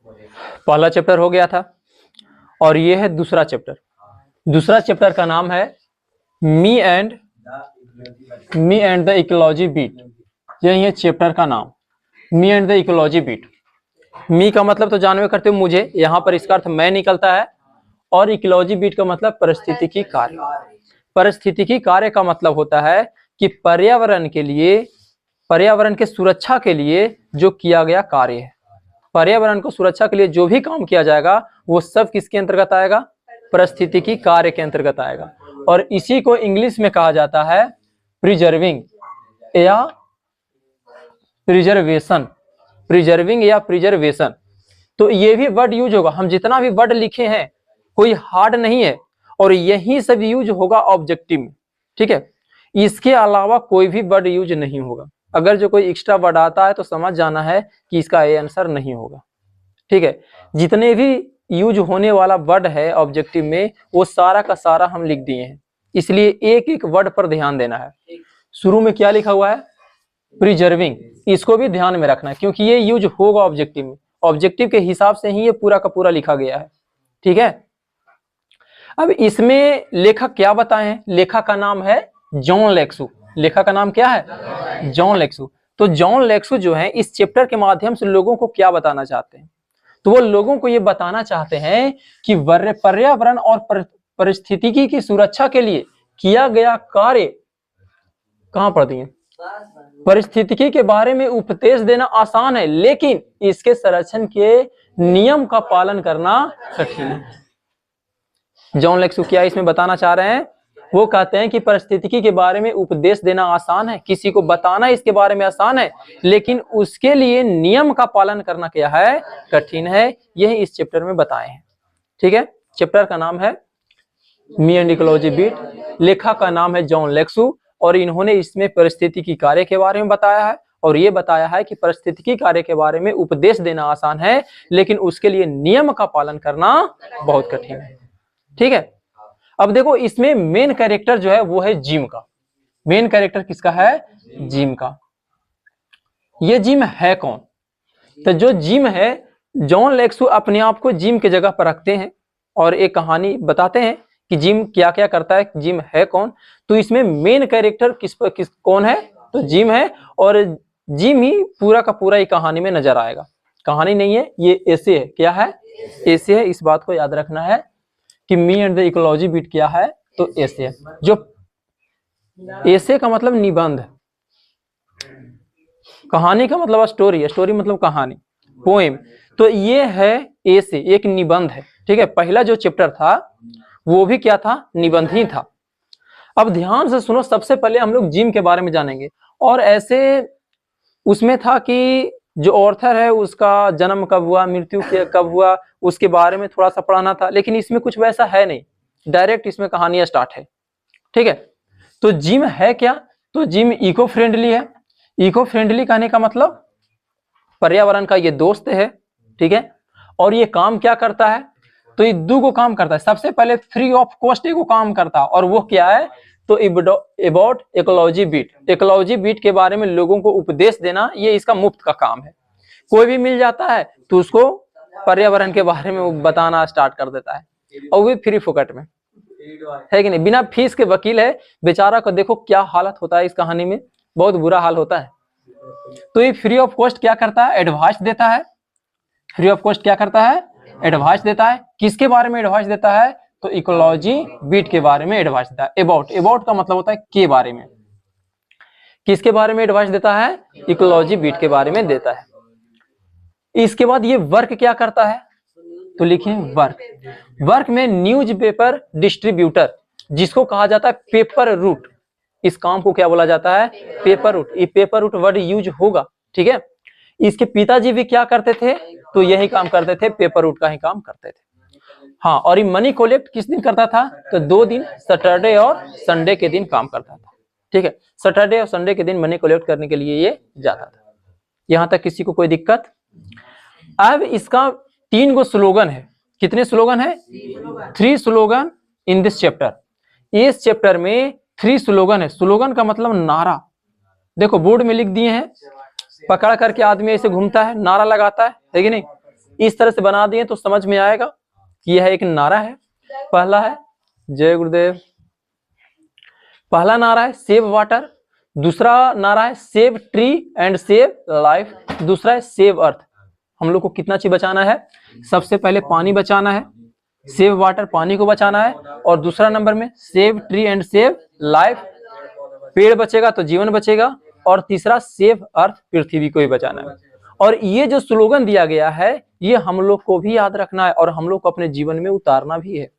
पहला चैप्टर हो गया था और ये है दूसरा चैप्टर। दूसरा चैप्टर का नाम है me and the ecology beat. यही है चैप्टर का नाम, me and the ecology beat. Me का मतलब तो जानवे करते हो मुझे, यहाँ पर इसका अर्थ मैं निकलता है, और इकोलॉजी बीट का मतलब परिस्थितिकी कार्य। परिस्थितिकी कार्य का मतलब होता है कि पर्यावरण के लिए, पर्यावरण के सुरक्षा के लिए जो किया गया कार्य है, पर्यावरण को सुरक्षा के लिए जो भी काम किया जाएगा वो सब किसके अंतर्गत आएगा? परिस्थितिकी कार्य के अंतर्गत आएगा। और इसी को इंग्लिश में कहा जाता है प्रिजर्विंग या प्रिजर्वेशन। प्रिजर्विंग या प्रिजर्वेशन, तो ये भी वर्ड यूज होगा। हम जितना भी वर्ड लिखे हैं कोई हार्ड नहीं है, और यही सब यूज होगा ऑब्जेक्टिव में, ठीक है। इसके अलावा कोई भी वर्ड यूज नहीं होगा। अगर जो कोई एक्स्ट्रा वर्ड आता है तो समझ जाना है कि इसका ये आंसर नहीं होगा, ठीक है। जितने भी यूज होने वाला वर्ड है ऑब्जेक्टिव में वो सारा का सारा हम लिख दिए हैं, इसलिए एक एक वर्ड पर ध्यान देना है। शुरू में क्या लिखा हुआ है? प्रिजर्विंग, इसको भी ध्यान में रखना है क्योंकि ये यूज होगा ऑब्जेक्टिव में। ऑब्जेक्टिव के हिसाब से ही ये पूरा का पूरा लिखा गया है, ठीक है। अब इसमें लेखक क्या बताए हैं? लेखक का नाम है जॉन लेक्सू। लेखक का नाम क्या है? जॉन लेक्सू। तो जॉन लेक्सू जो है इस चैप्टर के माध्यम से लोगों को क्या बताना चाहते हैं? तो वो लोगों को ये बताना चाहते हैं कि पर्यावरण और परिस्थितिकी की सुरक्षा के लिए किया गया कार्य, कहां पढ़ दिए? परिस्थितिकी के बारे में उपदेश देना आसान है लेकिन इसके संरक्षण के नियम का पालन करना कठिन है। जॉन लेक्सू क्या इसमें बताना चाह रहे हैं? वो कहते हैं कि परिस्थितिकी के बारे में उपदेश देना आसान है, किसी को बताना इसके बारे में आसान है, लेकिन उसके लिए नियम का पालन करना क्या है? कठिन है। यही इस चैप्टर में बताए हैं, ठीक है। चैप्टर का नाम है मी एंड इकोलॉजी बीट। लेखक का नाम है जॉन लेक्सू और इन्होंने इसमें परिस्थितिकी कार्य के बारे में बताया है और ये बताया है कि परिस्थितिकी कार्य के बारे में उपदेश देना आसान है लेकिन उसके लिए नियम का पालन करना बहुत कठिन है, ठीक है। अब देखो इसमें मेन कैरेक्टर जो है वो है जिम का। मेन कैरेक्टर किसका है? जिम का। ये जिम है कौन? तो जो जिम है, जॉन लेक्सू अपने आप को जिम के जगह पर रखते हैं और एक कहानी बताते हैं कि जिम क्या क्या करता है, जिम है कौन। तो इसमें मेन कैरेक्टर किस कौन है? तो जिम है और जिम ही पूरा का पूरा ही कहानी में नजर आएगा। कहानी नहीं है, ये ऐसे है। क्या है? ऐसे है। इस बात को याद रखना है कि me and the ecology beat क्या है? तो ऐसे है। जो ऐसे का मतलब निबंध, कहानी का मतलब स्टोरी है, स्टोरी मतलब कहानी, पोएम। तो ये है ऐसे, एक निबंध है, ठीक है। पहला जो चैप्टर था वो भी क्या था? निबंध ही था। अब ध्यान से सुनो, सबसे पहले हम लोग जिम के बारे में जानेंगे और ऐसे उसमें था कि जो ऑर्थर है उसका जन्म कब हुआ, मृत्यु कब हुआ, उसके बारे में थोड़ा सा पढ़ाना था, लेकिन इसमें कुछ वैसा है नहीं, डायरेक्ट इसमें कहानियां स्टार्ट है, ठीक है। तो जिम है क्या? तो जिम इको फ्रेंडली है। इको फ्रेंडली कहने का मतलब पर्यावरण का ये दोस्त है, ठीक है। और ये काम क्या करता है? तो ये दो काम करता है। सबसे पहले फ्री ऑफ कॉस्ट एगो काम करता है और वो क्या है? तो about ecology beat. Ecology beat के बारे में लोगों को उपदेश देना, ये इसका मुफ्त का काम है। कोई भी मिल जाता है तो उसको पर्यावरण के बारे में बताना स्टार्ट कर देता है और वो फ्री फोकट में, है कि नहीं? बिना फीस के वकील है बेचारा को। देखो क्या हालत होता है इस कहानी में, बहुत बुरा हाल होता है। तो ये फ्री ऑफ कॉस्ट क्या करता है? एडवाइस देता है। फ्री ऑफ कॉस्ट क्या करता है? एडवाइस देता है। किसके बारे में एडवाइस देता है? तो इकोलॉजी बीट के बारे में एडवाइस देता है। अबाउट का मतलब होता है के बारे में। किसके बारे में एडवाइस देता है? इकोलॉजी बीट के बारे में देता है। इसके बाद ये वर्क क्या करता है? तो लिखें वर्क। वर्क में न्यूज पेपर डिस्ट्रीब्यूटर, जिसको कहा जाता है पेपर रूट। इस काम को क्या बोला जाता है? Paper route. ये पेपर रूट वर्ड यूज होगा, ठीक है। इसके पिताजी भी क्या करते थे? तो यही काम करते थे, पेपर रूट का ही काम करते थे। हाँ, और ये मनी कलेक्ट किस दिन करता था? तो 2 दिन, सैटरडे और संडे के दिन काम करता था, ठीक है। सैटरडे और संडे के दिन मनी कलेक्ट करने के लिए ये जाता था। यहां तक किसी को कोई दिक्कत? अब इसका 3 गो स्लोगन है। कितने स्लोगन है? 3 स्लोगन इन दिस चैप्टर। इस चैप्टर में 3 स्लोगन है। स्लोगन का मतलब नारा। देखो बोर्ड में लिख दिए हैं, पकड़ करके आदमी ऐसे घूमता है, नारा लगाता है कि नहीं? इस तरह से बना दिए तो समझ में आएगा कि यह एक नारा है। पहला है जय गुरुदेव, पहला नारा है सेव वाटर, दूसरा नारा है save tree and save life, दूसरा है सेव अर्थ। हम लोग को कितना चीज बचाना है? सबसे पहले पानी बचाना है, सेव वाटर पानी को बचाना है, और दूसरा नंबर में save tree and save life, पेड़ बचेगा तो जीवन बचेगा, और तीसरा सेव अर्थ पृथ्वी को ही बचाना है। और ये जो स्लोगन दिया गया है ये हम लोग को भी याद रखना है और हम लोग को अपने जीवन में उतारना भी है।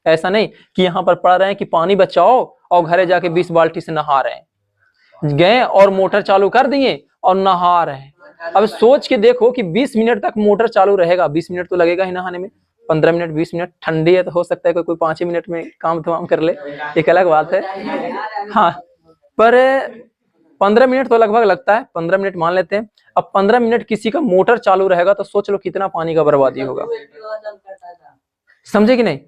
ऐसा नहीं कि यहाँ पर पढ़ रहे हैं कि पानी बचाओ और घरे जाके 20 बाल्टी से नहा रहे हैं, गए और मोटर चालू कर दिए और नहा रहे हैं। अब सोच के देखो कि 20 मिनट तक मोटर चालू रहेगा, 20 मिनट तो लगेगा ही नहाने में, 15 मिनट 20 मिनट, ठंडी है तो हो सकता है कोई 5 मिनट में काम तमाम कर ले, एक अलग बात है। हाँ, पर 15 मिनट तो लगभग लगता है, 15 मिनट मान लेते हैं। अब 15 मिनट किसी का मोटर चालू रहेगा तो सोच लो कितना पानी का बर्बादी होगा, समझे कि नहीं?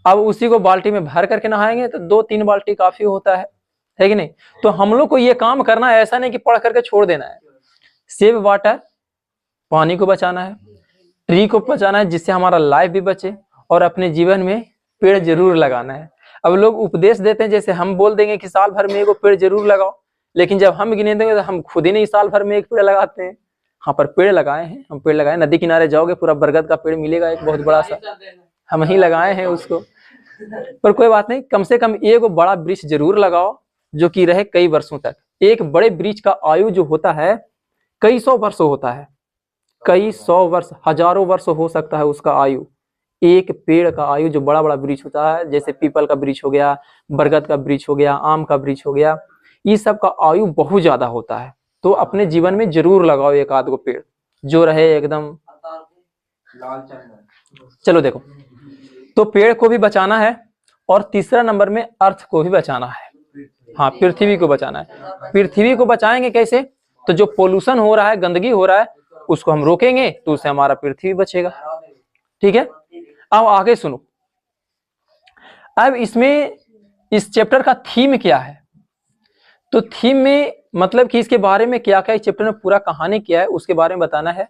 अब उसी को बाल्टी में भर करके नहाएंगे तो 2-3 बाल्टी काफी होता है कि नहीं? तो हम लोग को ये काम करना है, ऐसा नहीं कि पढ़ करके छोड़ देना है। सेव वाटर पानी को बचाना है, ट्री को बचाना है जिससे हमारा लाइफ भी बचे, और अपने जीवन में पेड़ जरूर लगाना है। अब लोग उपदेश देते हैं, जैसे हम बोल देंगे कि साल भर में एक पेड़ जरूर लगाओ, लेकिन जब हम गिने देंगे तो हम खुद ही नहीं साल भर में एक पेड़ लगाते हैं। हाँ, पर पेड़ लगाए हैं, हम पेड़ लगाए, नदी किनारे जाओगे पूरा बरगद का पेड़ मिलेगा एक बहुत बड़ा सा, हम ही लगाए हैं उसको। पर कोई बात नहीं, कम से कम एक बड़ा वृक्ष जरूर लगाओ जो कि रहे कई वर्षों तक। एक बड़े वृक्ष का आयु जो होता है कई सौ वर्ष होता है, कई सौ वर्ष, हजारों वर्ष हो सकता है उसका आयु। एक पेड़ का आयु जो बड़ा बड़ा वृक्ष होता है, जैसे पीपल का वृक्ष हो गया, बरगद का वृक्ष हो गया, आम का वृक्ष हो गया, ये सब का आयु बहुत ज्यादा होता है। तो अपने जीवन में जरूर लगाओ एक आध गो पेड़ जो रहे एकदम। चलो देखो, तो पेड़ को भी बचाना है और तीसरा नंबर में अर्थ को भी बचाना है। हाँ, पृथ्वी को बचाना है। पृथ्वी को बचाएंगे कैसे? तो जो पोल्यूशन हो रहा है, गंदगी हो रहा है, उसको हम रोकेंगे तो उससे हमारा पृथ्वी बचेगा। ठीक है, अब आगे सुनो। अब इसमें इस चैप्टर का थीम क्या है? तो थीम में मतलब कि इसके बारे में क्या क्या इस चैप्टर में पूरा कहानी क्या है उसके बारे में बताना है।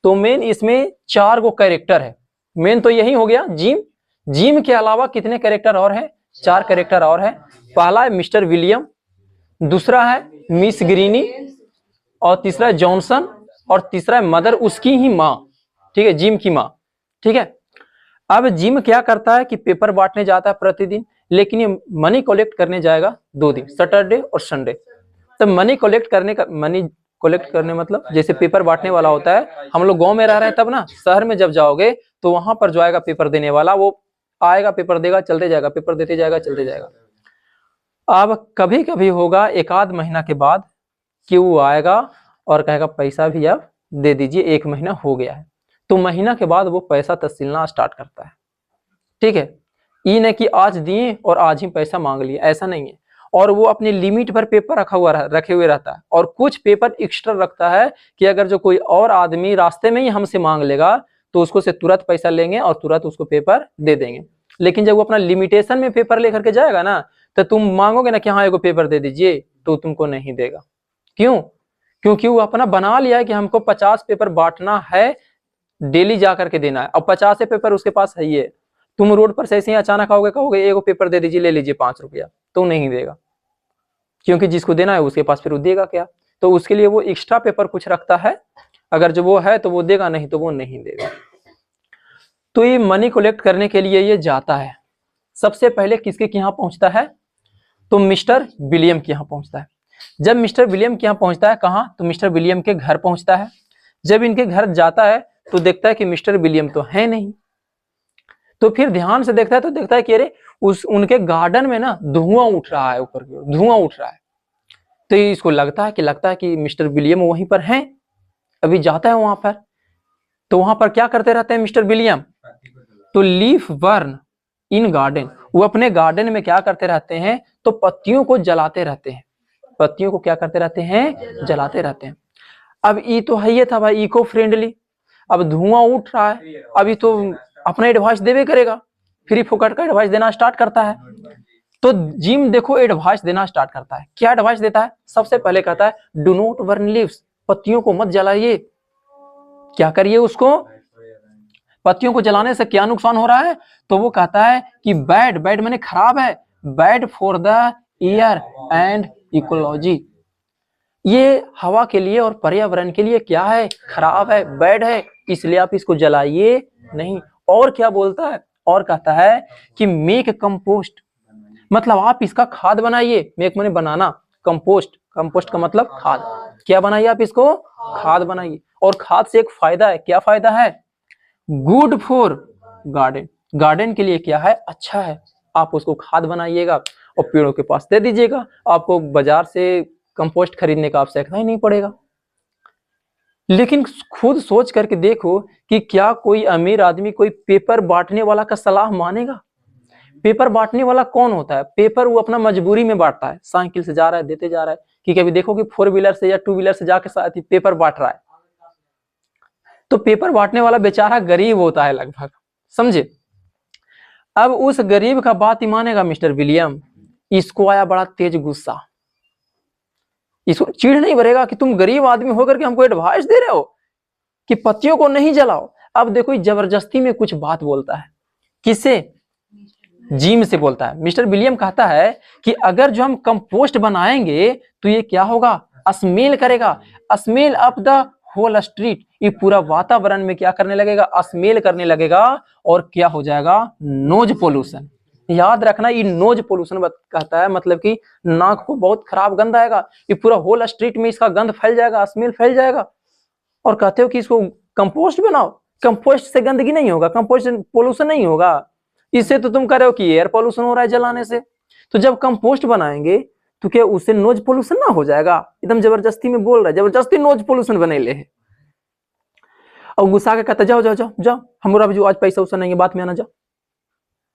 तो मेन इसमें 4 गो कैरेक्टर है। मेन तो यही हो गया जिम। जिम के अलावा कितने कैरेक्टर और हैं? 4 कैरेक्टर और हैं। पहला है मिस्टर विलियम, दूसरा है मिस ग्रीनी, और तीसरा है जॉनसन, और तीसरा है मदर, उसकी ही माँ। ठीक है, जिम की माँ। ठीक है, अब जिम क्या करता है कि पेपर बांटने जाता है प्रतिदिन, लेकिन ये मनी कलेक्ट करने जाएगा 2 दिन, सैटरडे और संडे। तब मनी कलेक्ट करने मतलब जैसे पेपर बांटने वाला होता है, हम लोग गांव में रह रहे हैं तब ना, शहर में जब जाओगे तो वहां पर जो आएगा पेपर देने वाला, वो आएगा पेपर देगा चलते जाएगा, पेपर देते जाएगा चलते जाएगा। अब कभी कभी होगा 1 आध महीना के बाद कि वो आएगा और कहेगा पैसा भी अब दे दीजिए, 1 महीना हो गया है। तो महीना के बाद वो पैसा तहसीलना स्टार्ट करता है। ठीक है, ये नहीं कि आज दिए और आज ही पैसा मांग लिया, ऐसा नहीं है। और वो अपनी लिमिट पर पेपर रखे हुए रहता है, और कुछ पेपर एक्स्ट्रा रखता है कि अगर जो कोई और आदमी रास्ते में ही हमसे मांग लेगा तो उसको से तुरंत पैसा लेंगे और तुरंत उसको पेपर दे देंगे। लेकिन जब वो अपना लिमिटेशन में पेपर लेकर के जाएगा ना, तो तुम मांगोगे ना कि हाँ एगो पेपर दे दीजिए, तो तुमको नहीं देगा। क्यों? क्योंकि वो अपना बना लिया है कि हमको 50 पेपर बांटना है, डेली जा करके देना है। अब 50 पेपर उसके पास है ही है। तुम रोड पर से ऐसे ही अचानक आओगे, कहोगे एगो पेपर दे दीजिए, ले लीजिए 5 रुपया, तो नहीं देगा, क्योंकि जिसको देना है उसके पास फिर वो देगा क्या? तो उसके लिए वो एक्स्ट्रा पेपर कुछ रखता है, अगर जो वो है तो वो देगा, नहीं तो वो नहीं देगा। तो ये मनी कलेक्ट करने के लिए ये जाता है। सबसे पहले किसके यहाँ पहुंचता है? तो मिस्टर विलियम के यहाँ पहुंचता है। जब मिस्टर विलियम के यहाँ पहुंचता है, कहाँ? तो मिस्टर विलियम के घर पहुंचता है। जब इनके घर जाता है तो देखता है कि मिस्टर विलियम तो है नहीं। तो फिर ध्यान से देखता है तो देखता है कि अरे उनके गार्डन में ना धुआं उठ रहा है, ऊपर की ओर धुआं उठ रहा है। तो इसको लगता है कि मिस्टर विलियम वहीं पर हैं। अभी जाता है वहां पर, तो वहां पर क्या करते रहते हैं मिस्टर विलियम? तो लीफ बर्न इन गार्डन, वो अपने गार्डन में क्या करते रहते हैं? तो पत्तियों को जलाते रहते हैं। पत्तियों को क्या करते रहते हैं? जलाते रहते हैं। अब ये तो है, ये था भाई इको फ्रेंडली। अब धुआं उठ रहा है, अभी तो अपना एडवाइस देवे करेगा, फ्री फोकट का एडवाइस देना स्टार्ट करता है। तो जिम देखो एडवाइस देना स्टार्ट करता है। क्या एडवाइस देता है? सबसे पहले कहता है डू नॉट बर्न लीव्स, पत्तियों को मत जलाइए। क्या करिए? उसको पत्तियों को जलाने से क्या नुकसान हो रहा है? तो वो कहता है कि बैड, बैड माने खराब है, bad for the air and ecology, ये हवा के लिए और पर्यावरण के लिए क्या है? खराब है, बैड है, इसलिए आप इसको जलाइए नहीं। और क्या बोलता है? और कहता है कि मेक कंपोस्ट, मतलब आप इसका खाद बनाइए। मेक माने बनाना, कंपोस्ट, कंपोस्ट का मतलब खाद। क्या बनाइए आप इसको? खाद बनाइए। और खाद से एक फायदा है, क्या फायदा है? गुड फॉर गार्डन, गार्डन के लिए क्या है? अच्छा है। आप उसको खाद बनाइएगा और पेड़ों के पास दे दीजिएगा, आपको बाजार से कंपोस्ट खरीदने का आवश्यकता ही नहीं पड़ेगा। लेकिन खुद सोच करके देखो कि क्या कोई अमीर आदमी कोई पेपर बांटने वाला का सलाह मानेगा? पेपर बांटने वाला कौन होता है? पेपर वो अपना मजबूरी में बांटता है, साइकिल से जा रहा है देते जा रहा है, कि कभी देखो कि 4 व्हीलर से या 2 व्हीलर से जाके साथ ही पेपर बांट रहा है। तो पेपर बांटने वाला बेचारा गरीब होता है लगभग, समझे? अब उस गरीब का बात ही मानेगा मिस्टर विलियम? इसको आया बड़ा तेज गुस्सा, इसको चिढ़ नहीं भरेगा कि तुम गरीब आदमी होकर के हमको एडवाइस दे रहे हो कि पत्तियों को नहीं जलाओ। अब देखो जबरदस्ती में कुछ बात बोलता है, किससे? जिम से बोलता है। मिस्टर विलियम कहता है कि अगर जो हम कंपोस्ट बनाएंगे तो ये क्या होगा? स्मेल करेगा, smell up the whole street, ये पूरा वातावरण में क्या करने लगेगा? स्मेल करने लगेगा। और क्या हो जाएगा? Knows pollution. याद रखना, ये नोज पोल्यूशन कहता है, मतलब कि नाक को बहुत खराब गंध आएगा, ये पूरा होल स्ट्रीट में इसका गंध फैल जाएगा, स्मेल फैल जाएगा। और कहते हो कि इसको कंपोस्ट बनाओ, कंपोस्ट से गंदगी नहीं होगा, कंपोस्ट पोल्यूशन नहीं होगा। इससे तो तुम कह रहे हो कि एयर पोल्यूशन हो रहा है जलाने से। तो जब कंपोस्ट बनाएंगे तो क्या उससे नोज पोल्यूशन ना हो जाएगा? एकदम जबरदस्ती में बोल रहा है, जबरदस्ती नोज पोल्यूशन बने ले। और गुस्सा के कहता जाओ जाओ जाओ जाओ, हमारा भी आज पैसा उसा नहीं है, बात में आना, जाओ।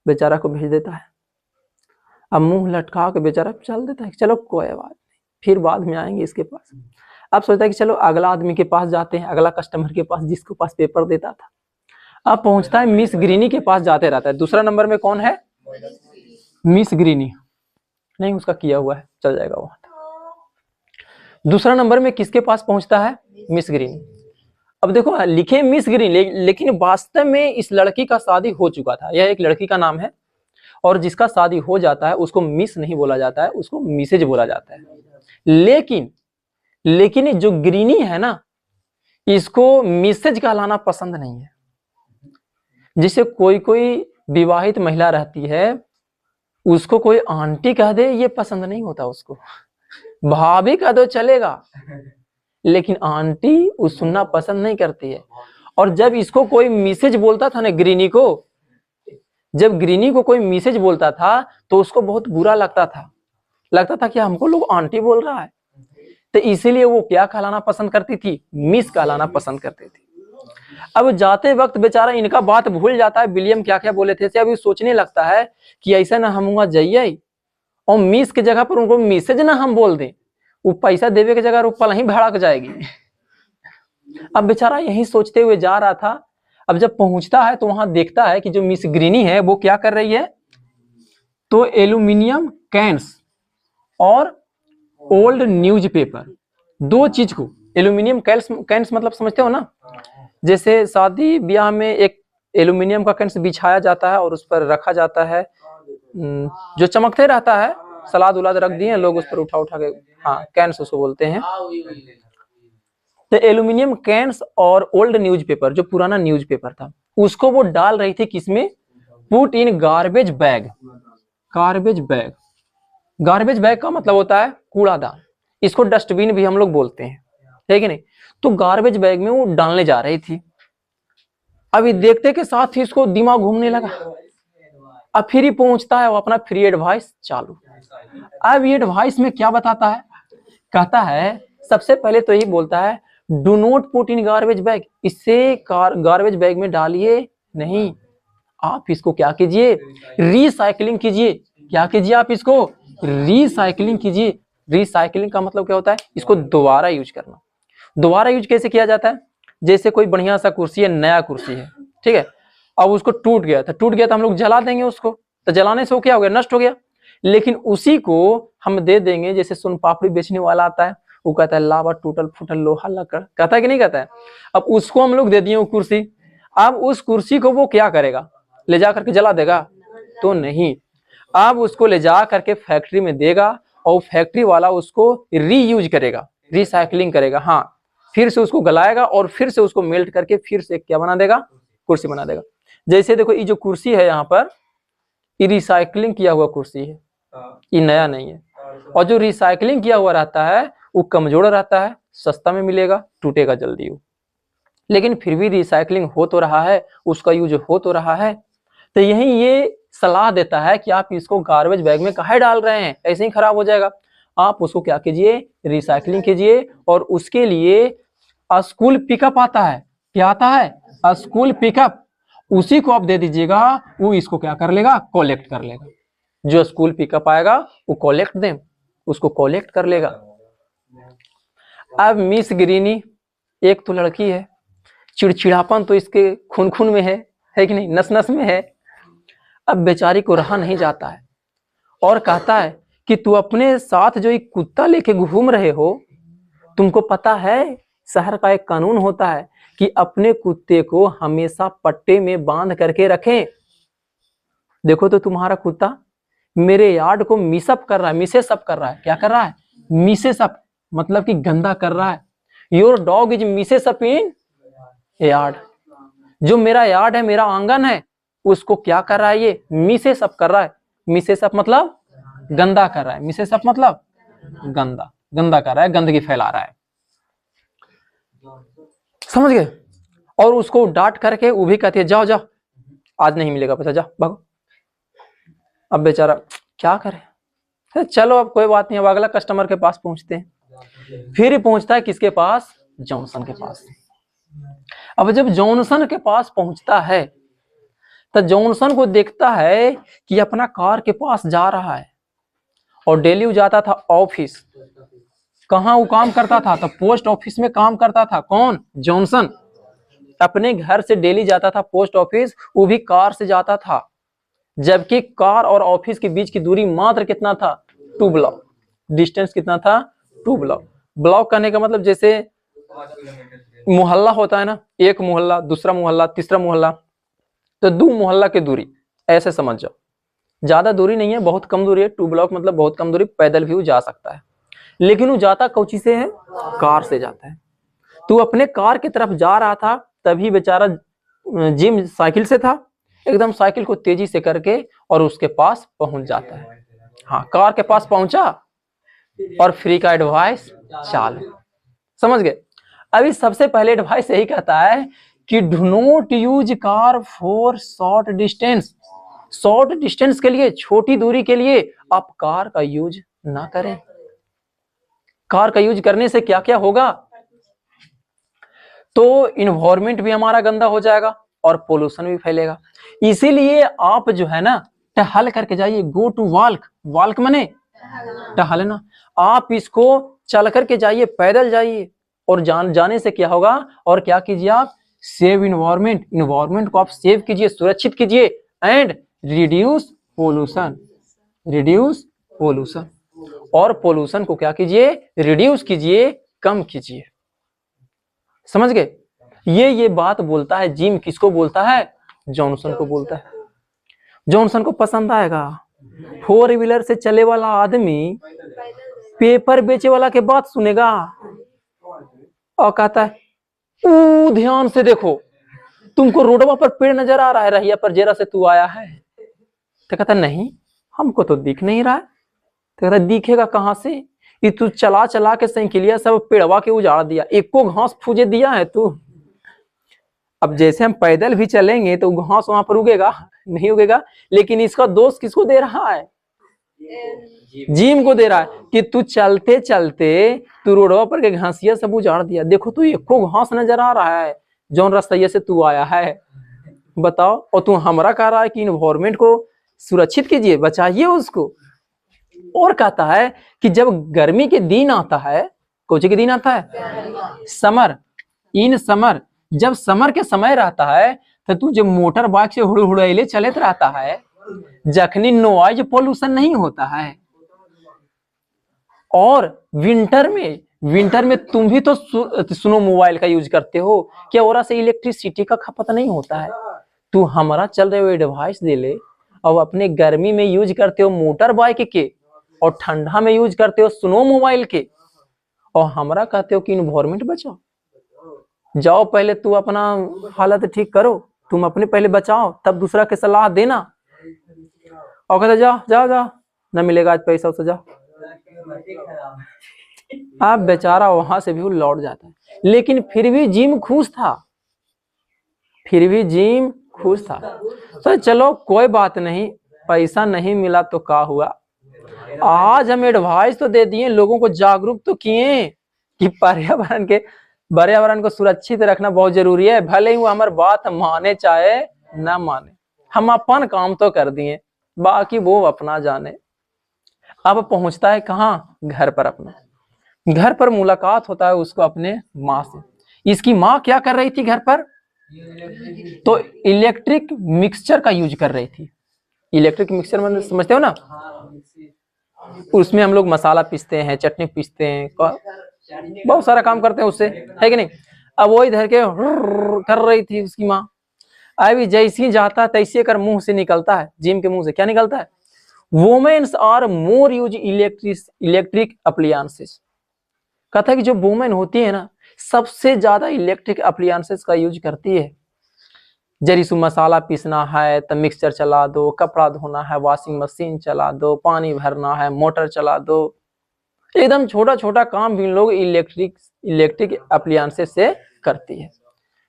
बेचारा को भेज देता है। अब मुंह लटका के बेचारा चल देता है, चलो कोई बात नहीं, फिर बाद में आएंगे इसके पास। अब सोचता है कि चलो अगला आदमी के पास जाते हैं, अगला कस्टमर के पास जिसके पास पेपर देता था। अब पहुंचता है मिस ग्रीनी के पास, जाते रहता है। दूसरा नंबर में कौन है? मिस ग्रीनी, नहीं उसका किया हुआ है, चल जाएगा वहां। दूसरा नंबर में किसके पास पहुंचता है? Miss Greenie. अब देखो लिखे मिस ग्रीन, लेकिन वास्तव में इस लड़की का शादी हो चुका था। यह एक लड़की का नाम है, और जिसका शादी हो जाता है उसको मिस नहीं बोला जाता है, उसको मिसेज बोला जाता है। लेकिन जो ग्रीनी है ना, इसको मिसेज कहलाना पसंद नहीं है। जिसे कोई कोई विवाहित महिला रहती है, उसको कोई आंटी कह दे ये पसंद नहीं होता उसको, भाभी कह दो चलेगा, लेकिन आंटी वो सुनना पसंद नहीं करती है। और जब इसको कोई मिसेज बोलता था ना ग्रीनी को, जब ग्रीनी को कोई मिसेज बोलता था तो उसको बहुत बुरा लगता था कि हमको लोग आंटी बोल रहा है। तो इसीलिए वो क्या कहलाना पसंद करती थी? मिस कहलाना पसंद करती थी। अब जाते वक्त बेचारा इनका बात भूल जाता है, विलियम क्या क्या बोले थे। अभी सोचने लगता है कि ऐसा ना हम वहां जाइए और मिस की जगह पर उनको मिसेज ना हम बोल दें, वो पैसा देवे की जगह पल ही भड़क जाएगी। अब बेचारा यही सोचते हुए जा रहा था। अब जब पहुंचता है तो वहां देखता है कि जो मिस ग्रीनी है वो क्या कर रही है? तो एल्यूमिनियम कैंस और ओल्ड न्यूज़पेपर, दो चीज को, एल्यूमिनियम कैंस मतलब समझते हो ना, जैसे शादी ब्याह में एक एल्यूमिनियम का कैंस बिछाया जाता है और उस पर रखा जाता है, जो चमकते रहता है, सलाद उलाद रख दिए लोग उस पर उठा उठा के, हाँ कैंस उसको बोलते हैं। तो एल्यूमिनियम कैंस और ओल्ड न्यूज़पेपर, जो पुराना न्यूज़पेपर था, उसको वो डाल रही थी किसमें? Put in garbage bag. Garbage bag, garbage bag का मतलब होता है कूड़ादान, इसको डस्टबिन भी हम लोग बोलते हैं, है कि नहीं? तो गार्बेज बैग में वो डालने जा रही थी। अभी देखते के साथ ही इसको दिमाग घूमने लगा। अब फिर ही पहुंचता है वो अपना फ्री एडवाइस चालू। अब ये एडवाइस में क्या बताता है? कहता है सबसे पहले तो यही बोलता है do not put in garbage bag, इससे गार्बेज बैग में डालिए नहीं, आप इसको क्या कीजिए? रिसाइकलिंग कीजिए। क्या कीजिए? आप इसको रिसाइकलिंग कीजिए। रिसाइकलिंग का मतलब क्या होता है? इसको दोबारा यूज करना। दोबारा यूज कैसे किया जाता है? जैसे कोई बढ़िया सा कुर्सी है, नया कुर्सी है, ठीक है, अब उसको टूट गया तो हम लोग जला देंगे उसको, तो जलाने से वो क्या हो गया? नष्ट हो गया। लेकिन उसी को हम दे देंगे, जैसे सोन पापड़ी बेचने वाला आता है, वो कहता है लावा टूटल फूटल लोहा लकड़, कहता है कि नहीं कहता है? अब उसको हम लोग दे दिए वो कुर्सी, अब उस कुर्सी को वो क्या करेगा, ले जा करके जला देगा? तो नहीं, अब उसको ले जा करके फैक्ट्री में देगा और फैक्ट्री वाला उसको रीयूज करेगा, रिसाइकलिंग करेगा। हाँ, फिर से उसको गलाएगा और फिर से उसको मेल्ट करके फिर से क्या बना देगा, कुर्सी बना देगा। जैसे देखो ये जो कुर्सी है यहाँ पर, ये रिसाइकलिंग किया हुआ कुर्सी है, ये नया नहीं है। और जो रिसाइकलिंग किया हुआ रहता है वो कमजोर रहता है, सस्ता में मिलेगा, टूटेगा जल्दी वो। लेकिन फिर भी रिसाइकलिंग हो तो रहा है, उसका यूज हो तो रहा है। तो यही ये सलाह देता है कि आप इसको गार्बेज बैग में काहे डाल रहे हैं, ऐसे ही खराब हो जाएगा। आप उसको क्या कीजिए, रिसाइकलिंग कीजिए। और उसके लिए स्कूल पिकअप आता है, क्या आता है, स्कूल पिकअप, उसी को आप दे दीजिएगा, वो इसको क्या कर लेगा, कलेक्ट कर लेगा। जो स्कूल पिकअप आएगा वो कलेक्ट दे, उसको कलेक्ट कर लेगा। अब मिस ग्रीनी एक तो लड़की है, चिड़चिड़ापन तो इसके खून खून में है कि नहीं, नस नस में है। अब बेचारी को रहा नहीं जाता है और कहता है कि तू अपने साथ जो एक कुत्ता लेके घूम रहे हो, तुमको पता है शहर का एक कानून होता है कि अपने कुत्ते को हमेशा पट्टे में बांध करके रखें। देखो तो तुम्हारा कुत्ता मेरे यार्ड को मिसअप कर रहा है, मिसेसअप कर रहा है। क्या कर रहा है, मिसेसअप, मतलब कि गंदा कर रहा है। Your dog is messes up in yard. जो मेरा यार्ड है, मेरा आंगन है, उसको क्या कर रहा है, ये मिसेसअप कर रहा है। मिसेसअप मतलब गंदा कर रहा है, मिसेसअप मतलब गंदा, गंदा कर रहा है, गंदगी फैला रहा है, समझ गए। और उसको डांट करके वो भी कहती है जाओ जाओ, आज नहीं मिलेगा पैसा, जाओ भागो। अब बेचारा क्या करे, चलो अब कोई बात नहीं, अब अगला कस्टमर के पास पहुंचते हैं। फिर पहुंचता है किसके पास, जॉनसन के पास। अब जब जॉनसन के पास पहुंचता है तो जॉनसन को देखता है कि अपना कार के पास जा रहा है और डेली वो जाता था ऑफिस। कहाँ वो काम करता था, तो पोस्ट ऑफिस में काम करता था। कौन, जॉनसन। अपने घर से डेली जाता था पोस्ट ऑफिस, वो भी कार से जाता था। जबकि कार और ऑफिस के बीच की दूरी मात्र कितना था, 2 ब्लॉक। डिस्टेंस कितना था, 2 ब्लॉक। ब्लॉक करने का मतलब जैसे मोहल्ला होता है ना, एक मोहल्ला, दूसरा मोहल्ला, तीसरा मोहल्ला, तो 2 मोहल्ला की दूरी, ऐसे समझ जाओ। ज्यादा दूरी नहीं है, बहुत कम दूरी है। 2 ब्लॉक मतलब बहुत कम दूरी, पैदल भी वो जा सकता है। लेकिन वो जाता कौची से है, कार से जाता है। तो अपने कार की तरफ जा रहा था, तभी बेचारा जिम साइकिल से था, एकदम साइकिल को तेजी से करके और उसके पास पहुंच जाता है। हाँ, कार के पास पहुंचा और फ्री का एडवाइस चालू, समझ गए। अभी सबसे पहले एडवाइस यही कहता है कि do not use car for short distance. Short distance के लिए, छोटी दूरी के लिए आप कार का यूज ना करें। कार का यूज करने से क्या क्या होगा, तो इन्वायरमेंट भी हमारा गंदा हो जाएगा और पोल्यूशन भी फैलेगा। इसीलिए आप जो है ना, टहल करके जाइए, गो टू वॉल्क। वॉल्क माने टहलना। आप इसको चल करके जाइए, पैदल जाइए, और जाने से क्या होगा, और क्या कीजिए आप, सेव इन्वायरमेंट। इन्वायरमेंट को आप सेव कीजिए, सुरक्षित कीजिए, and reduce pollution. Reduce pollution, और पोल्यूशन को क्या कीजिए, रिड्यूस कीजिए, कम कीजिए, समझ गए। ये बात बोलता है जिम, किसको बोलता है, जॉनसन को बोलता है। जॉनसन को पसंद आएगा। 4 व्हीलर से चले वाला आदमी पेपर बेचे वाला के बात सुनेगा और कहता है ध्यान से देखो, तुमको रोडवा पर पेड़ नजर आ रहा है, रहिया पर जेरा से तू आया है। तो कहता नहीं, हमको तो दिख नहीं रहा है। तो कहता दिखेगा कहां से, ये तू चला चला के साइकिलिया सब पेड़वा के उजाड़ दिया, एको घास फूजे दिया है तू। अब जैसे हम पैदल भी चलेंगे तो घास वहां पर उगेगा नहीं, उगेगा। लेकिन इसका दोष किसको दे रहा है, जिम को दे रहा है कि तू चलते चलते तू रोडवा पर के घासिया सब उजाड़ दिया, देखो तू एको घास नजर आ रहा है जौन रास्ते से तू आया है, बताओ। और तू हमरा कह रहा है कि इन्वायरमेंट को सुरक्षित कीजिए, बचाइए उसको। और कहता है कि जब गर्मी के दिन आता है, कौन के दिन आता है, समर, इन समर, जब समर के समय रहता है तो तू जब मोटर बाइक से हुड़हुड़ैले चलत रहता है, जखनी नॉइज पोल्यूशन नहीं होता है। और विंटर में विंटर में तुम भी तो सुनो मोबाइल का यूज करते हो, क्या ओरा से इलेक्ट्रिसिटी का खपत नहीं होता है? तू हमारा चल रहे हुए डिवाइस दे ले और अपने गर्मी में यूज करते हो मोटर बाइक के और ठंडा में यूज करते हो स्नो मोबाइल के, और हमारा कहते हो कि इन्वायरमेंट बचाओ। जाओ पहले तू अपना हालत ठीक करो, तुम अपने पहले बचाओ तब दूसरा के सलाह देना। और कहते जाओ जाओ जाओ, न मिलेगा आज पैसा उससे, जाओ। आप बेचारा वहां से भी लौट जाता है, लेकिन फिर भी जिम खुश था, फिर भी जिम खुश था। तो चलो कोई बात नहीं, पैसा नहीं मिला तो क्या हुआ, आज हम एडवाइस तो दे दिए, लोगों को जागरूक तो किए कि पर्यावरण को सुरक्षित रखना बहुत जरूरी है। भले ही वो हमारी बात माने चाहे ना माने, हम अपन काम तो कर दिए, बाकी वो अपना जाने। अब पहुंचता है कहाँ? घर पर। अपना घर पर मुलाकात होता है उसको अपने माँ से। इसकी माँ क्या कर रही थी घर पर? तो इलेक्ट्रिक मिक्सचर का यूज कर रही थी। इलेक्ट्रिक मिक्सचर मतलब समझते हो ना, उसमें हम लोग मसाला पीसते हैं, चटनी पीसते हैं, बहुत सारा काम करते हैं उससे, है कि नहीं? अब वो इधर के कर रही थी उसकी माँ। अभी जैसे ही जाता है तैसे कर मुंह से निकलता है, जिम के मुंह से क्या निकलता है? Women's are more use electric appliances. कहता है कि जो वुमेन होती है ना, सबसे ज्यादा इलेक्ट्रिक अप्लायंसेस का यूज करती है। जैसे मसाला पीसना है तो मिक्सचर चला दो, कपड़ा धोना है वॉशिंग मशीन चला दो, पानी भरना है मोटर चला दो, एकदम छोटा छोटा काम भी लोग इलेक्ट्रिक अप्लायंसेस से करती है।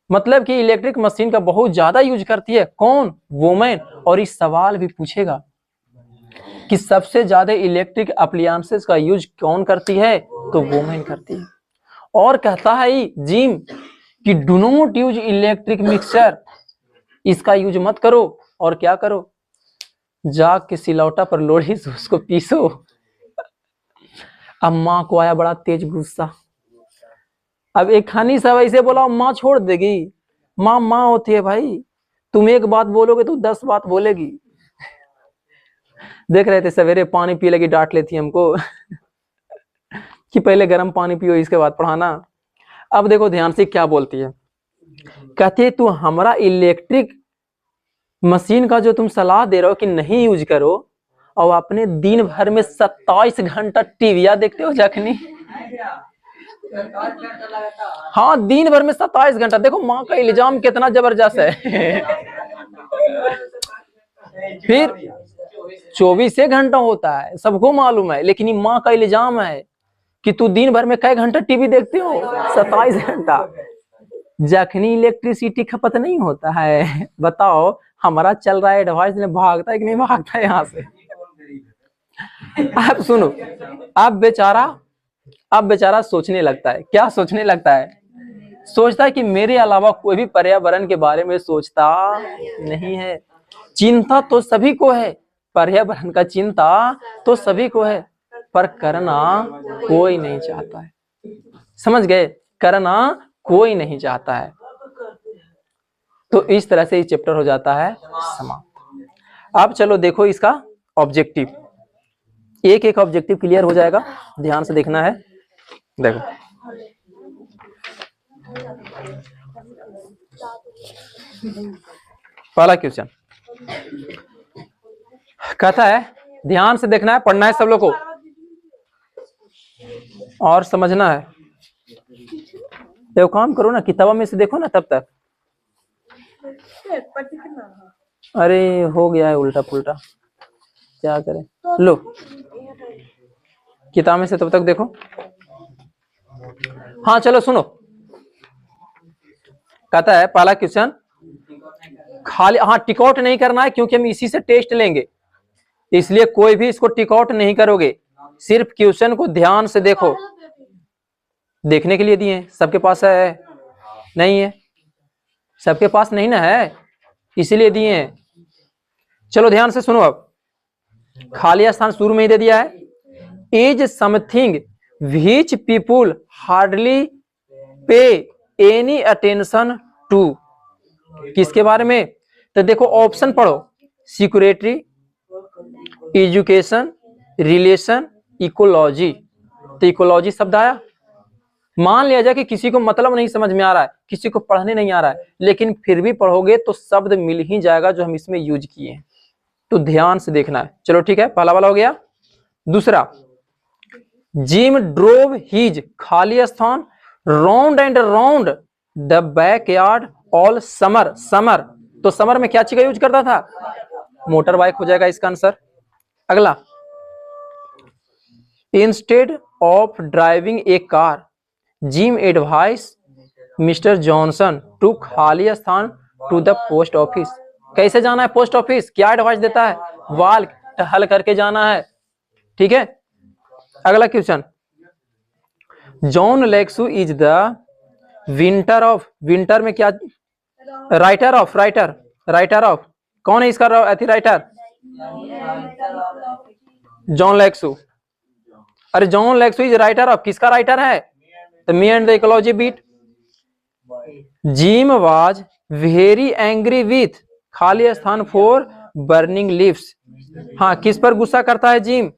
मतलब कि इलेक्ट्रिक मशीन का बहुत ज्यादा यूज करती है कौन? वुमेन। और इस सवाल भी पूछेगा कि सबसे ज्यादा इलेक्ट्रिक अप्लायंसेस का यूज कौन करती है? तो वुमेन करती है। और कहता है जिम कि do not use electric mixture, इसका यूज मत करो। और क्या करो? जाग के सिलौटा पर लोढ़ी से उसको पीसो। अब माँ को आया बड़ा तेज गुस्सा। अब एक खानी सब ऐसे बोला, माँ छोड़ देगी? माँ माँ होती है भाई, तुम एक बात बोलोगे तो 10 बात बोलेगी। देख रहे थे सवेरे पानी पी लगी, डांट लेती हमको कि पहले गर्म पानी पियो इसके बाद पढ़ाना। अब देखो ध्यान से क्या बोलती है। कहती है तू हमारा इलेक्ट्रिक मशीन का जो तुम सलाह दे रहे हो कि नहीं यूज करो, और अपने दिन भर में 27 घंटा टीविया देखते हो जखनी। हाँ, दिन भर में 27 घंटा। देखो माँ का इल्जाम कितना जबरदस्त है। फिर 24 घंटा होता है, सबको मालूम है, लेकिन माँ का इल्जाम है कि तू दिन भर में कई घंटा टीवी देखते हो? 27 घंटा। जखनी इलेक्ट्रिसिटी खपत नहीं होता है, बताओ हमारा चल रहा है एडवाइस ने, भागता है कि नहीं भागता है यहाँ से? आप सुनो, अब बेचारा सोचने लगता है। क्या सोचने लगता है? सोचता है कि मेरे अलावा कोई भी पर्यावरण के बारे में सोचता नहीं है। चिंता तो सभी को है, पर्यावरण का चिंता तो सभी को है, पर करना कोई नहीं चाहता है। समझ गए? करना कोई नहीं चाहता है। तो इस तरह से ये चैप्टर हो जाता है समाप्त। अब चलो देखो इसका ऑब्जेक्टिव, एक एक ऑब्जेक्टिव क्लियर हो जाएगा, ध्यान से देखना है। देखो पहला क्वेश्चन कहता है, ध्यान से देखना है, पढ़ना है सब लोग को और समझना है। देखो काम करो ना, किताबों में से देखो ना तब तक। अरे हो गया है उल्टा पुल्टा, क्या करें। लो किताब में से तब तक देखो। हाँ चलो सुनो, कहता है पहला क्वेश्चन खाली, हाँ टिकआउट नहीं करना है क्योंकि हम इसी से टेस्ट लेंगे, इसलिए कोई भी इसको टिकआउट नहीं करोगे, सिर्फ क्वेश्चन को ध्यान से देखो। देखने के लिए दिए, सबके पास है नहीं है? सबके पास नहीं ना है, इसीलिए दिए हैं। चलो ध्यान से सुनो। अब खाली स्थान शुरू में ही दे दिया है। Is something which people hardly पे एनी अटेंशन टू, किसके बारे में? तो देखो ऑप्शन पढ़ो, सिक्योरिटी, एजुकेशन, रिलेशन, इकोलॉजी। तो इकोलॉजी शब्द आया, मान लिया जाए कि किसी को मतलब नहीं समझ में आ रहा है, किसी को पढ़ने नहीं आ रहा है, लेकिन फिर भी पढ़ोगे तो शब्द मिल ही जाएगा जो हम इसमें यूज किए हैं। तो ध्यान से देखना है। चलो ठीक है, पहला वाला हो गया। दूसरा, जिम ड्रोव हिज, खाली स्थान, round and round the backyard all summer. Summer, तो समर में क्या चीज का यूज करता था? मोटर बाइक हो जाएगा इसका आंसर। अगला, instead of driving a car, Jim advice Mister Johnson to खाली स्थान टू द पोस्ट ऑफिस। कैसे जाना है पोस्ट ऑफिस? क्या एडवाइस देता है? वाल टहल करके जाना है। ठीक है। अगला question, John लेक्सू is the winter of, winter में क्या? राइटर ऑफ, राइटर ऑफ, कौन है इसका राइटर? Joan Lexau. अरे जॉन लेक्सू इज राइटर ऑफ, किसका राइटर है? The me and the ecology beat. Jim was very angry with, खाली स्थान फॉर बर्निंग लीव्स। हाँ, किस पर गुस्सा करता है जिम?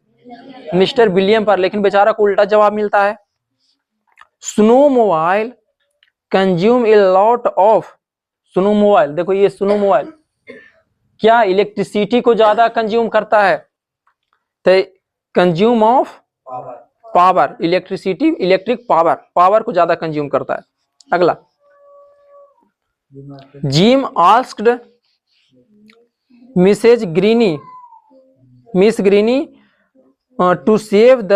मिस्टर विलियम पर, लेकिन बेचारा को उल्टा जवाब मिलता है। Snowmobile consume a lot of, snowmobile, देखो ये स्नोमोबाइल क्या इलेक्ट्रिसिटी को ज्यादा कंज्यूम करता है? तो consume of power, electricity, electric power, power को ज्यादा कंज्यूम करता है। अगला, Jim asked Mrs Greenie, Miss greeny to save the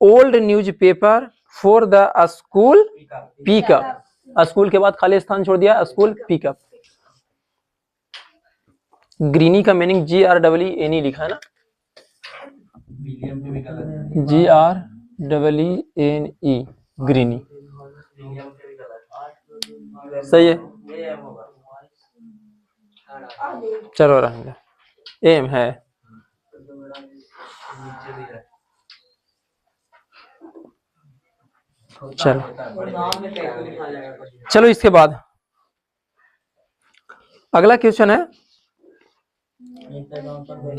old newspaper for the school pickup. School के बाद खाली स्थान छोड़ दिया, स्कूल पिकअप। ग्रीनी का मीनिंग GREENE लिखा है ना, GREENE, ग्रीनी। सही है, चलो रहेंगे, एम है। चलो चलो इसके बाद अगला क्वेश्चन है।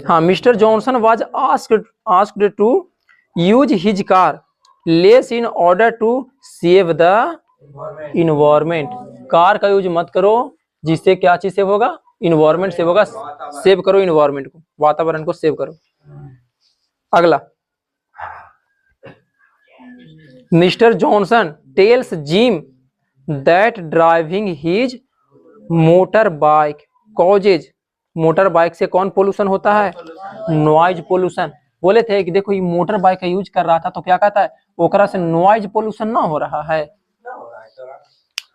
हाँ, Mister Johnson was asked to use his car less in order to save the environment. Car का यूज मत करो, जिससे क्या चीज सेव होगा? इन्वायरमेंट सेव होगा। सेव करो इन्वायरमेंट को, वातावरण को सेव करो। अगला, Mister Johnson tells Jim that driving his motorbike causes, motorbike से कौन पोल्यूशन होता है? Noise pollution. बोले थे कि देखो ये मोटर बाइक का यूज कर रहा था, तो क्या कहता है? ओकरा से नॉइज पोल्यूशन ना हो रहा है,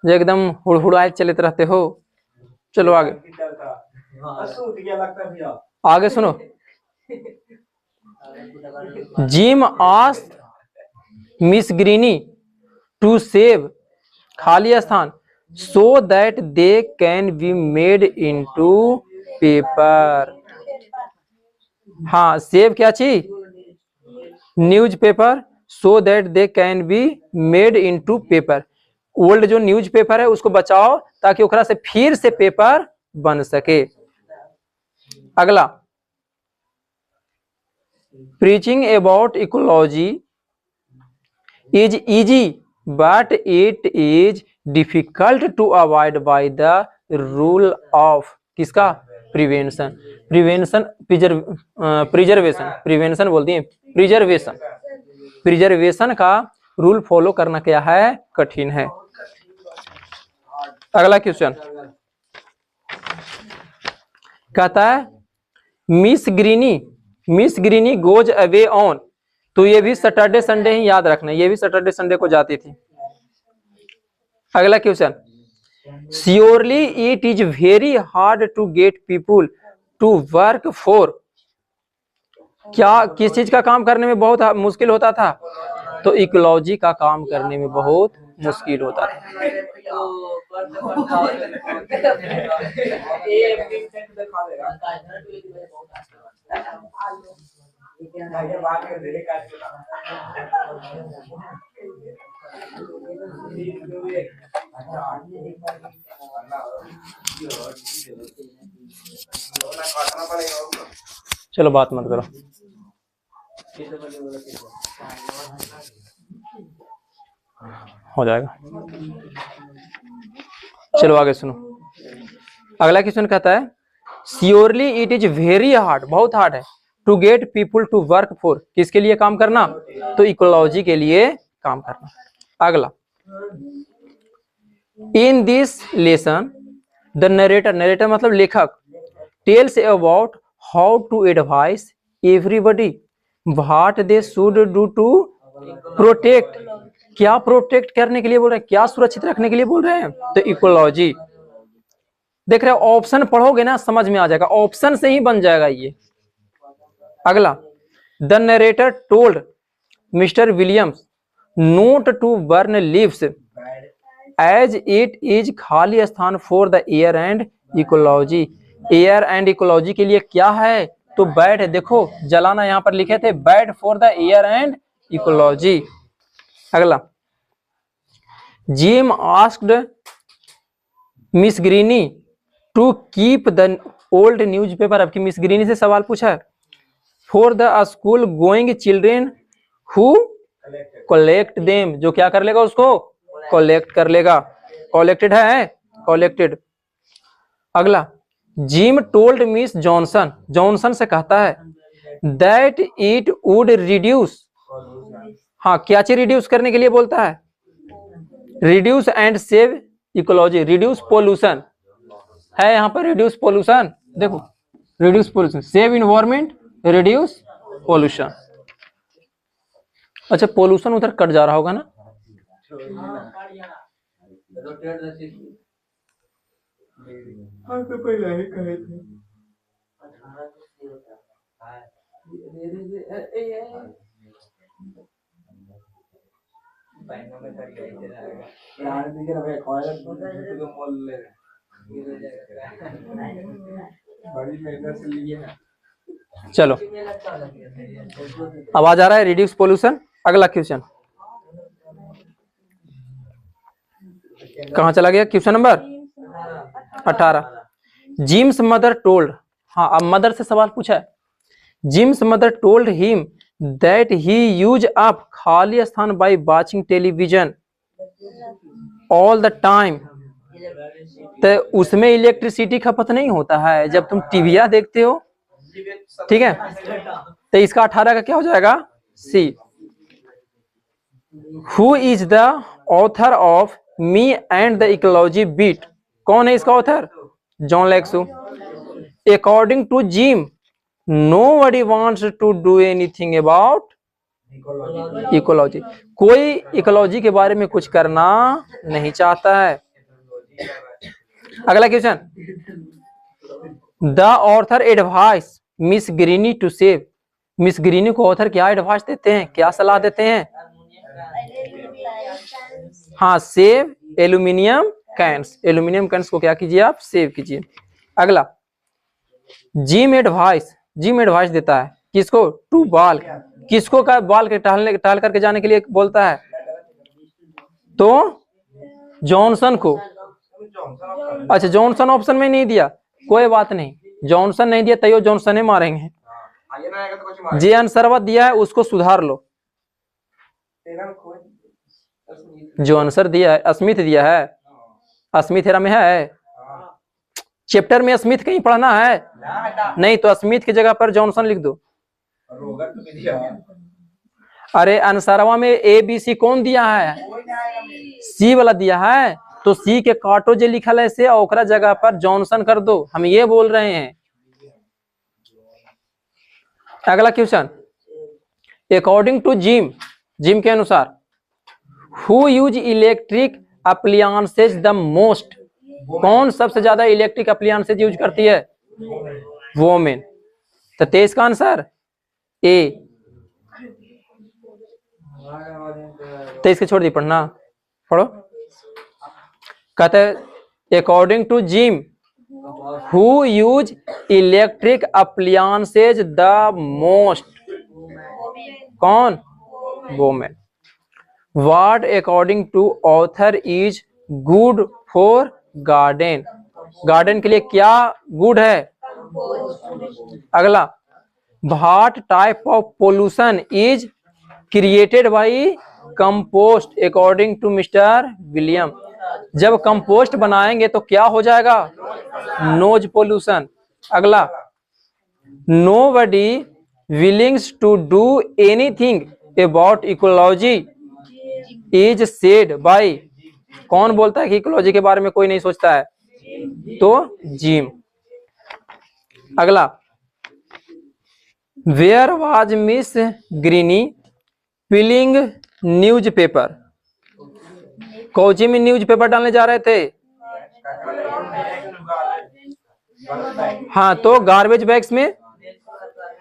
जो एकदम हुड़हुड़ाए चलते रहते हो। चलो आगे, आगे सुनो। Jim asked Miss greeny to save, खाली स्थान, so that they can be made into paper. हाँ, सेव क्या चीज? Newspaper, so that they can be made into paper. Old जो न्यूज़पेपर है उसको बचाओ ताकि ओकरा से फिर से पेपर बन सके। अगला, preaching about ecology is easy but it is difficult to avoid by the rule of, किसका? प्रिवेंशन। प्रिवेंशन, प्रिजर्वेशन, प्रिवेंशन बोलती है, प्रिजर्वेशन। प्रिजर्वेशन का रूल फॉलो करना क्या है? कठिन है। अगला क्वेश्चन कहता है Miss Greenie goes away on, तो ये भी सैटरडे संडे ही याद रखना, ये भी सैटरडे संडे को जाती थी। अगला question, surely it is very hard to get people to work for, क्या किस चीज का काम करने में बहुत मुश्किल होता था? तो इकोलॉजी का काम करने में बहुत मुश्किल होता था। चलो बात मत करो। हो जाएगा। चलो आगे सुनो, अगला क्वेश्चन कहता है surely it is very hard, बहुत हार्ड है, to get people to work for, किसके लिए काम करना, तो इकोलॉजी के लिए काम करना। अगला, in this lesson the narrator, narrator मतलब लेखक, tells about how to advice everybody what they should do to protect, क्या प्रोटेक्ट करने के लिए बोल रहे हैं, क्या सुरक्षित रखने के लिए बोल रहे हैं, तो इकोलॉजी। देख रहे हो ऑप्शन पढ़ोगे ना समझ में आ जाएगा, ऑप्शन से ही बन जाएगा ये। अगला, the narrator told Mister Williams not to burn leaves as it is खाली स्थान for the air and ecology, air and ecology के लिए क्या है, तो बैड है, देखो जलाना यहां पर लिखे थे, bad for the air and ecology. अगला, Jim asked Miss greeny to keep the old newspaper, अब की मिस ग्रीनी से सवाल पूछा है, for the school going children who collect them, जो क्या कर लेगा उसको कलेक्ट कर लेगा, कलेक्टेड है कलेक्टेड। अगला, gym told miss Johnson, Johnson से कहता है दैट इट वुड रिड्यूस, हाँ क्या चीज रिड्यूस करने के लिए बोलता है, reduce and save ecology, reduce pollution है यहाँ पर, रिड्यूस पोल्यूशन, देखो reduce pollution, save environment, reduce pollution. अच्छा पोल्यूशन उधर कट जा रहा होगा ना, चलो आवाज आ रहा है, रिड्यूस पोल्यूशन। अगला क्वेश्चन कहां चला गया, question number 18, Jim's mother told, हाँ अब मदर से सवाल पूछा है, Jim's mother told him that he use up खाली स्थान by watching television all the time, तो उसमें इलेक्ट्रिसिटी खपत नहीं होता है जब तुम टीविया देखते हो, ठीक है, तो इसका 18 का क्या हो जाएगा, C. Who is the author of me and the ecology beat, कौन है इसका author, John Laxo. According to Jim nobody wants to do anything about ecology, कोई इकोलॉजी के बारे में कुछ करना नहीं चाहता है। अगला question, the author advice Miss greeny to save, Miss Greeny को ऑथर क्या एडवाइस देते हैं, क्या सलाह देते हैं, हाँ save aluminium cans, aluminium cans को क्या कीजिए आप, सेव कीजिए। अगला, जिम एडवाइस देता है किसको, टू बाल, किसको का बाल के टहल करके जाने के लिए बोलता है, तो जॉनसन को। अच्छा जॉनसन ऑप्शन में नहीं दिया, कोई बात नहीं, जॉनसन नहीं दिया तैयो जॉनसन ही मारेंगे, जे आंसर दिया है उसको सुधार लो, जो आंसर दिया है स्मिथ दिया है, स्मिथ हेरा में है, चैप्टर में स्मिथ कहीं पढ़ना है नहीं, तो स्मिथ की जगह पर जॉनसन लिख दो। अरे आंसरवा में ए बी सी कौन दिया है, सी वाला दिया है, तो सी के काटो जो लिखल है से ओकरा जगह पर जॉनसन कर दो, हम ये बोल रहे हैं। अगला question, according to Jim, Jim के अनुसार who use electric appliances the most, कौन सबसे ज्यादा इलेक्ट्रिक अप्लायंसेज यूज करती है, वोमेन, तो 23 का आंसर ए, 23 के छोड़ दी, पढ़ना पढ़ो। कहते हैं according to Jim who use electric appliances the most, कौन, women. What according to author is good for garden, garden के लिए क्या गुड है। अगला, what type of pollution is created by compost according to mister William. जब compost बनाएंगे तो क्या हो जाएगा? Knows pollution. अगला, nobody willings to do anything about ecology is said by. कौन बोलता है कि इकोलॉजी के बारे में कोई नहीं सोचता है? तो जिम। अगला, where was Miss Greeny piling newspaper. Kochi में न्यूज पेपर डालने जा रहे थे? हाँ, तो गार्बेज बैग्स में।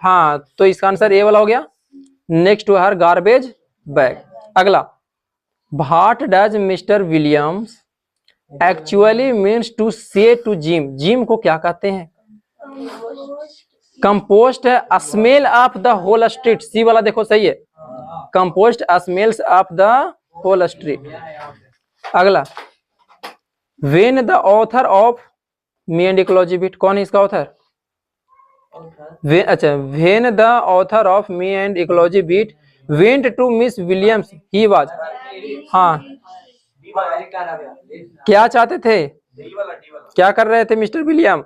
हाँ, तो इसका आंसर ए वाला हो गया, next to her garbage bag. अगला, what does mister Williams actually means to say to Jim. Jim को क्या कहते हैं? कंपोस्ट है smell of the whole street. C वाला देखो सही है, compost smells of the whole street. अगला, when the author of me and ecology bit. कौन है इसका ऑथर? अच्छा, when the author of me and ecology bit went to miss Williams he was. हाँ, क्या चाहते थे? क्या कर रहे थे मिस्टर विलियम?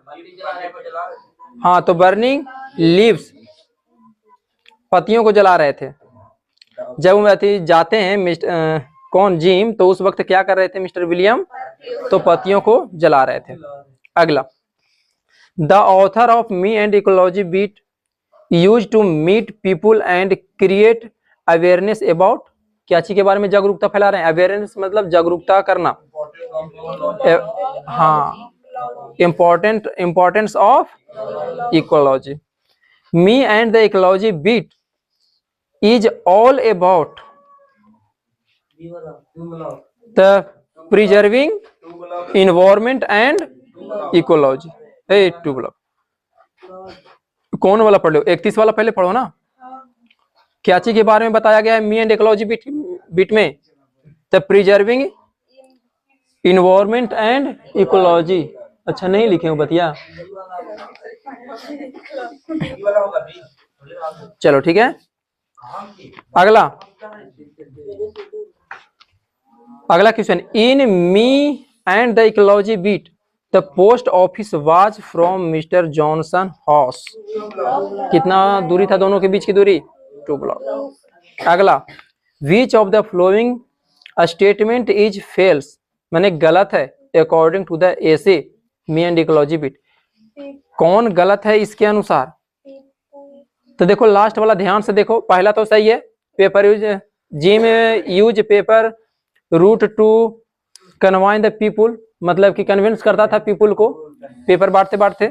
हाँ, तो बर्निंग लीव्स, पत्तियों को जला रहे थे। जब वो जाते हैं कौन जिम, तो उस वक्त क्या कर रहे थे मिस्टर विलियम? तो पत्तियों को जला रहे थे। अगला, the author of me and ecology beat use to meet people and create awareness about. क्या चीज के बारे में जागरूकता फैला रहे हैं? अवेयरनेस मतलब जागरूकता करना। हाँ, importance of ecology. Me and the ecology beat is all about the preserving environment and ecology. कौन वाला पढ़ लो? 31 वाला पहले पढ़ो ना। क्या चीज के बारे में बताया गया है मी एंड इकोलॉजी बीट में? The preserving environment and ecology. अच्छा, नहीं लिखे हो बतिया। चलो ठीक है। अगला question, in me and the ecology beat the post office was from Mister Johnson house. कितना दूरी था दोनों के बीच की दूरी? 2 ब्लॉक। अगला, which of the flowing statement is false, मैंने गलत है according to the essay me and ecology beat. कौन गलत है इसके अनुसार? तो देखो लास्ट वाला ध्यान से देखो, पहला तो सही है, paper use Jim use paper route to convince the people, मतलब कि कन्विंस करता था पीपुल को पेपर बांटते बांटते।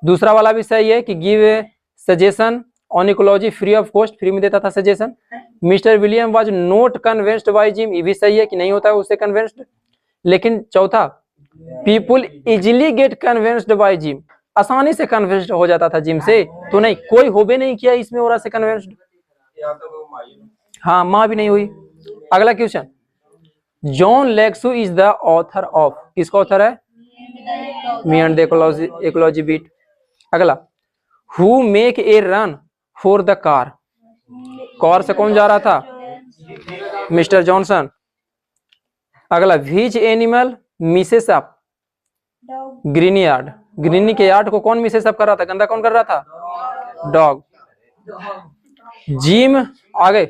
दूसरा वाला भी सही है कि give suggestion on ecology free of cost, free में देता था suggestion. Mister William was not convinced by Jim, ये भी सही है कि नहीं होता है उससे कन्विंस्ड। लेकिन चौथा, people easily get convinced by Jim, आसानी से कन्विंस्ड हो जाता था जिम से, तो नहीं, कोई होबे नहीं किया इसमें और से कन्विंस्ड। हाँ, माँ भी नहीं हुई। अगला question, John लेक्सू is the author of, किसका ऑथर है? Me and the ecology bit. अगला, who make a run for the car, car से कौन जा रहा था? Mister Johnson. अगला, which animal messes up Greeny yard, Greeny के यार्ड को कौन मिसेस अप कर रहा था? गंदा कौन कर रहा था? डॉग। जिम, आगे,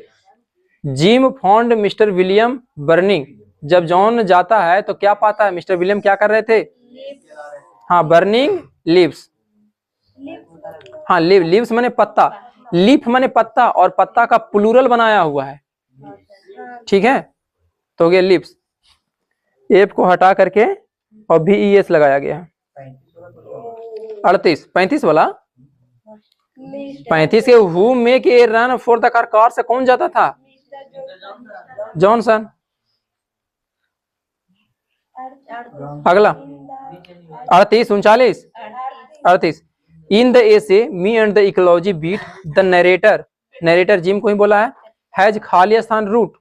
gym found mister William burning, जब जॉन जाता है तो क्या पाता है? मिस्टर विलियम क्या कर रहे थे? हाँ, बर्निंग लीव्स। हाँ, लीव्स माने पत्ता, लीफ माने पत्ता, और पत्ता का प्लूरल बनाया हुआ है, ठीक है, तो ये लीव्स। एफ को हटा करके और VES लगाया गया है। 35 वाला 35 के who make a run for the car, car से कौन जाता था? जॉनसन। अगला 38 in the essay me and the ecology beat the narrator, narrator Jim को ही बोला है, हैज खालिस्तान रूट,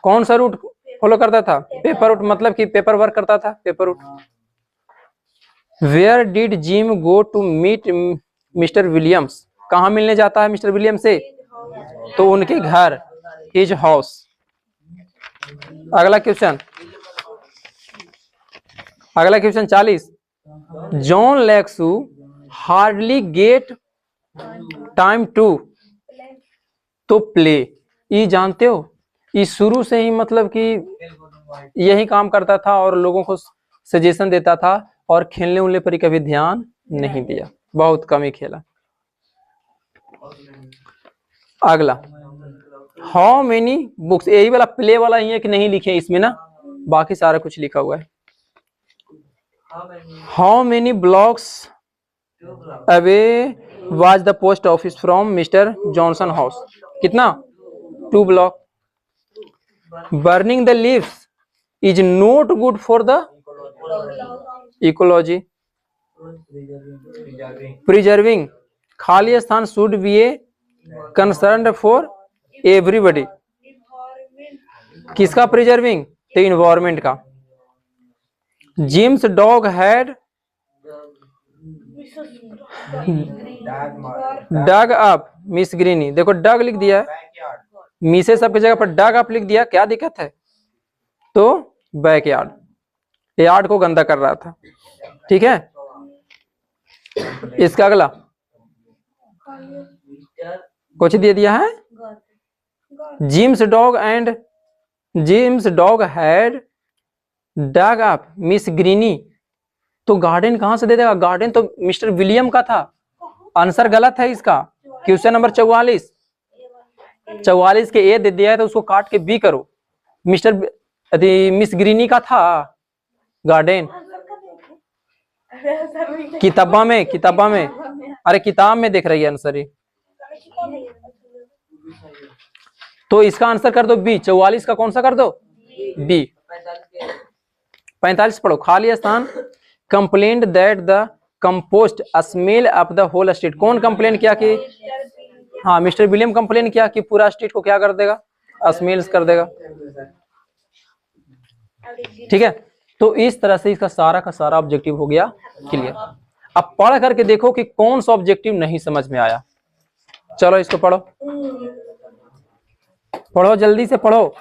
कौन सा रूट फॉलो करता था? पेपर रूट, मतलब कि पेपर वर्क करता था, paper route. Where did Jim go to meet Mister Williams, कहाँ मिलने जाता है मिस्टर विलियम से? तो उनके घर, हिज हाउस। अगला question 40। John Lexau hardly get time to तो प्ले। ये जानते हो, ये शुरू से ही मतलब कि यही काम करता था और लोगों को सजेशन देता था और खेलने उलने पर कभी ध्यान नहीं दिया, बहुत कम ही खेला। अगला हाउ मेनी बुक्स, यही वाला प्ले वाला ही है कि नहीं लिखे इसमें ना, बाकी सारा कुछ लिखा हुआ है। How many blocks away was the post office from Mister Johnson house, कितना 2 block. Burning the leaves is not good for the ecology. Preserving खाली स्थान should be a concern for everybody. किसका प्रिजर्विंग, तो इन्वायरमेंट का। Jim's dog had dug up Miss Greenie, देखो dug लिख दिया है, मिसेस सबकी जगह पर डग अप लिख दिया, क्या दिक्कत है, तो बैकयार्ड, यार्ड को गंदा कर रहा था। ठीक है, इसका अगला कुछ दे दिया है, Jim's dog had dug up Miss Greenie, तो गार्डन कहां से दे देगा, गार्डन तो मिस्टर विलियम का था, आंसर गलत है इसका। क्वेश्चन नंबर 44 के ए दे दिया है तो उसको काट के बी करो, मिस ग्रीनी का था गार्डन। किताबा में अरे किताब में देख रही है आंसर ही, तो इसका आंसर कर दो बी। 44 का कौन सा कर दो, बी। 45 पढ़ो, खाली स्थान complaint that the compost smell of the whole street, कौन कंप्लेन किया कि, हाँ मिस्टर विलियम कंप्लेन किया कि पूरा स्ट्रीट को क्या कर देगा, स्मेल्स कर देगा। ठीक है, तो इस तरह से इसका सारा का सारा ऑब्जेक्टिव हो गया क्लियर। अब पढ़ करके देखो कि कौन सा ऑब्जेक्टिव नहीं समझ में आया। चलो इसको पढ़ो, पढ़ो जल्दी से पढ़ो।